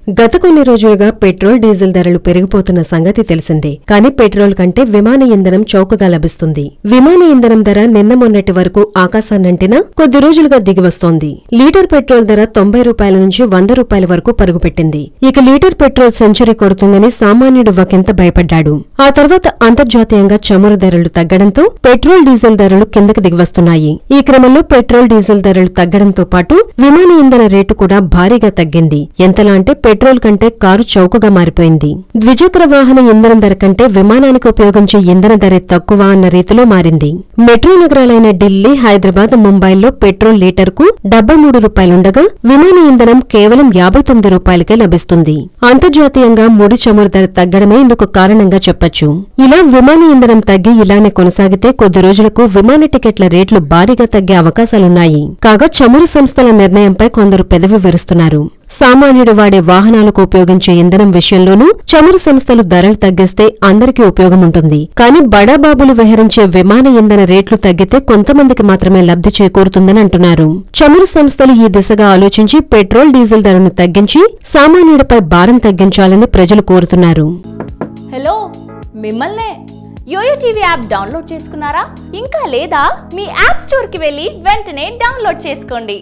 గత కొన్ని రోజులుగా పెట్రోల్ డీజిల్ ధరలు పెరిగిపోతున్న సంగతి తెలిసిందే. కానీ పెట్రోల్ కంటే విమాన ఇంధనం చౌకగా లభిస్తుంది. విమాన ఇంధనం ధర నిన్న మొన్నటి వరకు ఆకాశాన్నంటినా కొద్ది రోజులుగా దిగివస్తోంది. లీటర్ పెట్రోల్ ధర 90 రూపాయల నుంచి 100 రూపాయల వరకు పరుగుపెట్టింది. ఇక లీటర్ పెట్రోల్ సెంచరీ కొడుతుందని సామాన్యుడు ఒకంత భయపడ్డాడు. ఆ తర్వాత అంతర్జాతీయంగా చమురు ధరలు తగ్గడంతో పెట్రోల్ డీజిల్ ధరలు కిందకి దిగివస్తున్నాయి. ఈ క్రమంలో పెట్రోల్ డీజిల్ ధరలు తగ్గడంతో పాటు విమాన ఇంధన రేటు కూడా భారీగా తగ్గింది. ఎంతలా అంటే పెట్రోల్ కంటే కారు చౌకగా మారిపోయింది. ద్విచక్ర వాహన ఇంధనం ధర కంటే విమానానికి ఉపయోగించే ఇంధన ధరే తక్కువ అన్న రీతిలో మారింది. మెట్రో నగరాలైన ఢిల్లీ, హైదరాబాద్, ముంబైల్లో పెట్రోల్ లీటర్కు 73 రూపాయలుండగా విమాన ఇంధనం కేవలం 59 రూపాయలకే లభిస్తుంది. అంతర్జాతీయంగా ముడి చమురు ధర తగ్గడమే ఇందుకు కారణంగా చెప్పొచ్చు. ఇలా విమాన ఇంధనం తగ్గి ఇలానే కొనసాగితే కొద్ది రోజులకు విమాన టికెట్ల రేట్లు భారీగా తగ్గే అవకాశాలున్నాయి. కాగా చమురు సంస్థల నిర్ణయంపై కొందరు పెదవి విరుస్తున్నారు. సామాన్యుడు వాడే వాహనాలకు ఉపయోగించే ఇంధనం విషయంలోనూ చమురు సంస్థలు ధరలు తగ్గిస్తే అందరికీ ఉపయోగముంటుంది. కానీ బడాబాబులు విహరించే విమాన ఇంధన రేట్లు తగ్గితే కొంతమందికి మాత్రమే లబ్ధి చేకూరుతుందని అంటున్నారు. చమురు సంస్థలు ఈ దిశగా ఆలోచించి పెట్రోల్ డీజిల్ ధరను తగ్గించి సామాన్యుడిపై భారం తగ్గించాలని ప్రజలు కోరుతున్నారు. హలో, మిమ్మల్నే యోయో టీవీ యాప్ డౌన్లోడ్ చేసుకున్నారా? ఇంకా లేదా? మీ యాప్ స్టోర్ కి వెళ్ళి వెంటనే డౌన్లోడ్ చేసుకోండి.